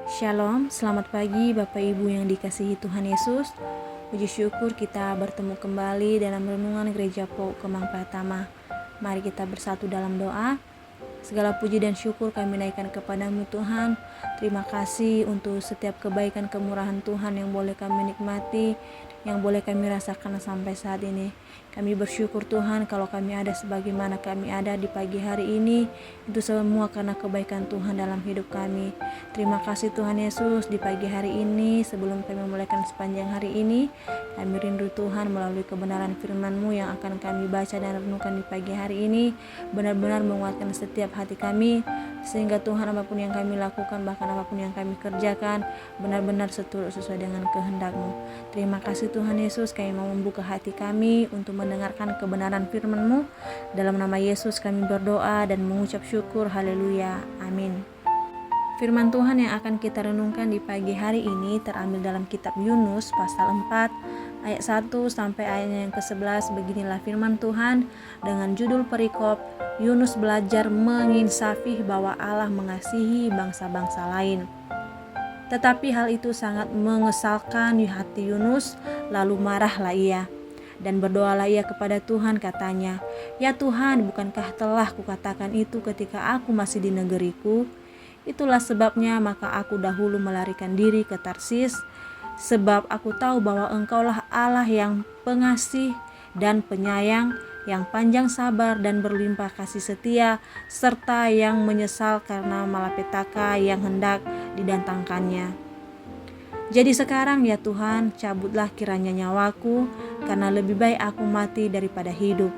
Shalom, selamat pagi Bapak Ibu yang dikasihi Tuhan Yesus. Puji syukur kita bertemu kembali dalam renungan Gereja PO Kemang Pratama. Mari kita bersatu dalam doa. Segala puji dan syukur kami naikkan kepadamu Tuhan. Terima kasih untuk setiap kebaikan kemurahan Tuhan yang boleh kami nikmati, yang boleh kami rasakan sampai saat ini. Kami bersyukur Tuhan kalau kami ada sebagaimana kami ada di pagi hari ini. Itu semua karena kebaikan Tuhan dalam hidup kami. Terima kasih Tuhan Yesus, di pagi hari ini sebelum kami memulaikan sepanjang hari ini, kami rindu Tuhan melalui kebenaran firman-Mu yang akan kami baca dan renungkan di pagi hari ini, benar-benar menguatkan setiap hati kami, sehingga Tuhan apapun yang kami lakukan, bahkan apapun yang kami kerjakan, benar-benar sesuai dengan kehendak-Mu. Terima kasih Tuhan Yesus, kami mau membuka hati kami untuk mendengarkan kebenaran firman-Mu. Dalam nama Yesus kami berdoa dan mengucap syukur, haleluya, amin. Firman Tuhan yang akan kita renungkan di pagi hari ini terambil dalam kitab Yunus pasal 4 ayat 1 sampai ayatnya yang ke-11. Beginilah firman Tuhan dengan judul perikop, Yunus belajar menginsafi bahwa Allah mengasihi bangsa-bangsa lain. Tetapi hal itu sangat mengesalkan hati Yunus, lalu marahlah ia. Dan berdoalah ia kepada Tuhan, katanya, "Ya Tuhan, bukankah telah kukatakan itu ketika aku masih di negeriku? Itulah sebabnya maka aku dahulu melarikan diri ke Tarsis, sebab aku tahu bahwa Engkaulah Allah yang pengasih dan penyayang, yang panjang sabar dan berlimpah kasih setia, serta yang menyesal karena malapetaka yang hendak didatangkannya. Jadi sekarang ya Tuhan, cabutlah kiranya nyawaku, karena lebih baik aku mati daripada hidup."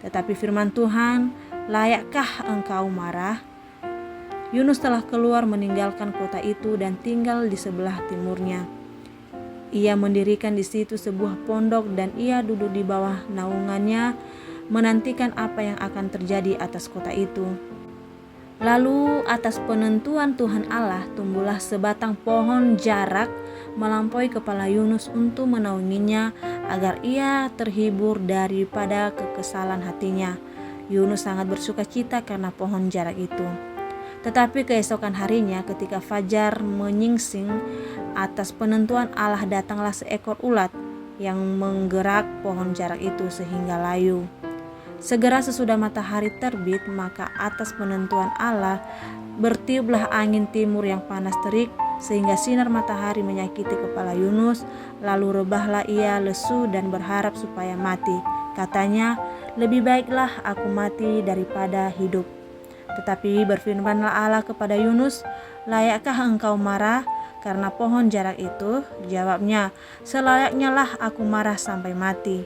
Tetapi firman Tuhan, "Layakkah engkau marah?" Yunus telah keluar meninggalkan kota itu dan tinggal di sebelah timurnya. Ia mendirikan di situ sebuah pondok dan ia duduk di bawah naungannya, menantikan apa yang akan terjadi atas kota itu. Lalu atas penentuan Tuhan Allah tumbuhlah sebatang pohon jarak melampaui kepala Yunus untuk menaunginya agar ia terhibur daripada kekesalan hatinya. Yunus sangat bersukacita karena pohon jarak itu. Tetapi keesokan harinya ketika fajar menyingsing, atas penentuan Allah datanglah seekor ulat yang menggerak pohon jarak itu sehingga layu. Segera sesudah matahari terbit, maka atas penentuan Allah bertiuplah angin timur yang panas terik, sehingga sinar matahari menyakiti kepala Yunus. Lalu rebahlah ia lesu dan berharap supaya mati. Katanya, "Lebih baiklah aku mati daripada hidup." Tetapi berfirmanlah Allah kepada Yunus, "Layakkah engkau marah karena pohon jarak itu?" Jawabnya, "Selayaknya lah aku marah sampai mati."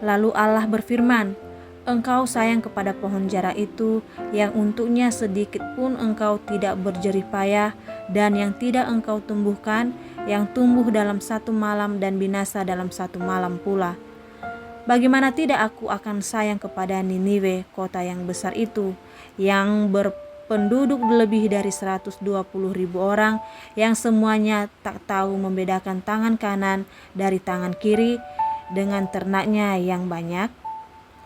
Lalu Allah berfirman, "Engkau sayang kepada pohon jarak itu, yang untuknya sedikit pun engkau tidak berjerih payah, dan yang tidak engkau tumbuhkan, yang tumbuh dalam satu malam dan binasa dalam satu malam pula. Bagaimana tidak aku akan sayang kepada Niniwe, kota yang besar itu, yang berpenduduk lebih dari 120.000 orang, yang semuanya tak tahu membedakan tangan kanan dari tangan kiri, dengan ternaknya yang banyak."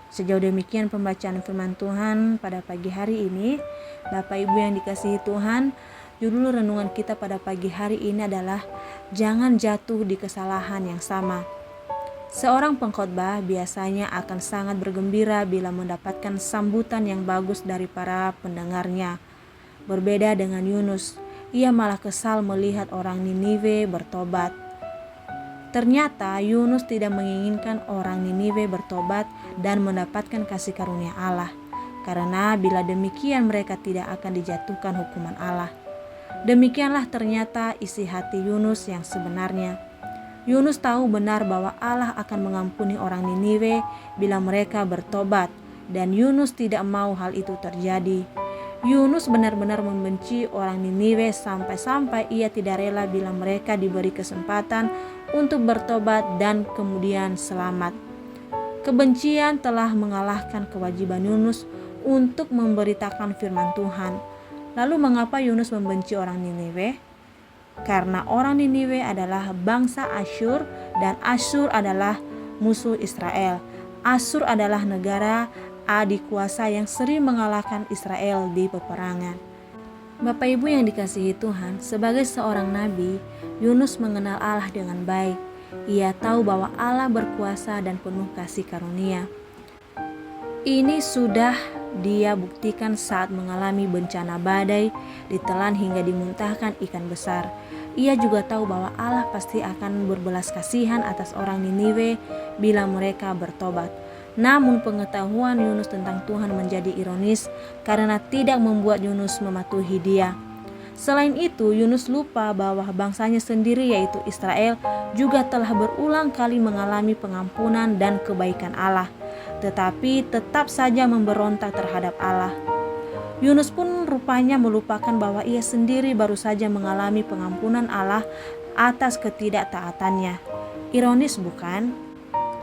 Sejauh demikian pembacaan firman Tuhan pada pagi hari ini. Bapak Ibu yang dikasihi Tuhan, judul renungan kita pada pagi hari ini adalah jangan jatuh di kesalahan yang sama. Seorang pengkhotbah biasanya akan sangat bergembira bila mendapatkan sambutan yang bagus dari para pendengarnya. Berbeda dengan Yunus, ia malah kesal melihat orang Niniwe bertobat. Ternyata Yunus tidak menginginkan orang Niniwe bertobat dan mendapatkan kasih karunia Allah, karena bila demikian mereka tidak akan dijatuhkan hukuman Allah. Demikianlah ternyata isi hati Yunus yang sebenarnya. Yunus tahu benar bahwa Allah akan mengampuni orang Niniwe bila mereka bertobat, dan Yunus tidak mau hal itu terjadi. Yunus benar-benar membenci orang Niniwe sampai-sampai ia tidak rela bila mereka diberi kesempatan untuk bertobat dan kemudian selamat. Kebencian telah mengalahkan kewajiban Yunus untuk memberitakan firman Tuhan. Lalu mengapa Yunus membenci orang Niniwe? Karena orang Niniwe adalah bangsa Asyur dan Asyur adalah musuh Israel. Asyur adalah negara adik kuasa yang sering mengalahkan Israel di peperangan. Bapak Ibu yang dikasihi Tuhan, sebagai seorang nabi, Yunus mengenal Allah dengan baik. Ia tahu bahwa Allah berkuasa dan penuh kasih karunia. Ini sudah dia buktikan saat mengalami bencana badai, ditelan hingga dimuntahkan ikan besar. Ia juga tahu bahwa Allah pasti akan berbelas kasihan atas orang Niniwe bila mereka bertobat. Namun pengetahuan Yunus tentang Tuhan menjadi ironis karena tidak membuat Yunus mematuhi Dia. Selain itu, Yunus lupa bahwa bangsanya sendiri yaitu Israel juga telah berulang kali mengalami pengampunan dan kebaikan Allah, tetapi tetap saja memberontak terhadap Allah. Yunus pun rupanya melupakan bahwa ia sendiri baru saja mengalami pengampunan Allah atas ketidaktaatannya. Ironis bukan?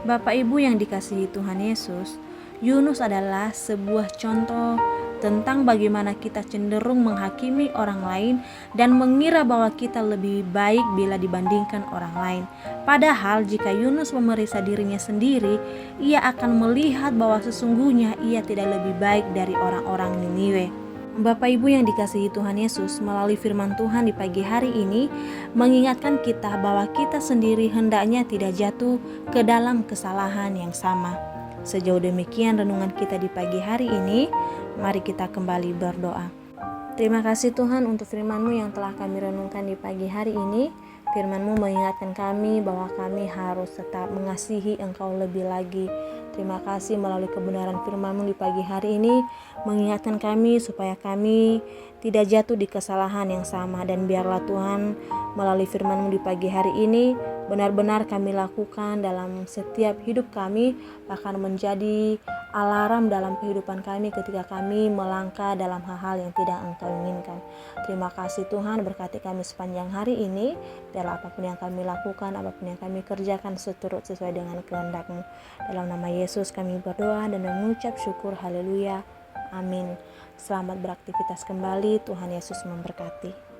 Bapak Ibu yang dikasihi Tuhan Yesus, Yunus adalah sebuah contoh tentang bagaimana kita cenderung menghakimi orang lain dan mengira bahwa kita lebih baik bila dibandingkan orang lain. Padahal jika Yunus memeriksa dirinya sendiri, ia akan melihat bahwa sesungguhnya ia tidak lebih baik dari orang-orang Niniwe. Bapak Ibu yang dikasihi Tuhan Yesus, melalui firman Tuhan di pagi hari ini mengingatkan kita bahwa kita sendiri hendaknya tidak jatuh ke dalam kesalahan yang sama. Sejauh demikian renungan kita di pagi hari ini, mari kita kembali berdoa. Terima kasih Tuhan untuk firman-Mu yang telah kami renungkan di pagi hari ini. Firman-Mu mengingatkan kami bahwa kami harus tetap mengasihi Engkau lebih lagi. Terima kasih melalui kebenaran firman-Mu di pagi hari ini mengingatkan kami supaya kami tidak jatuh di kesalahan yang sama, dan biarlah Tuhan melalui firman-Mu di pagi hari ini benar-benar kami lakukan dalam setiap hidup kami, bahkan menjadi alarm dalam kehidupan kami ketika kami melangkah dalam hal-hal yang tidak Engkau inginkan. Terima kasih Tuhan, berkati kami sepanjang hari ini, biarlah apapun yang kami lakukan, apapun yang kami kerjakan sesuai dengan kehendak-Mu. Dalam nama Yesus kami berdoa dan mengucap syukur, haleluya, amin. Selamat beraktivitas kembali, Tuhan Yesus memberkati.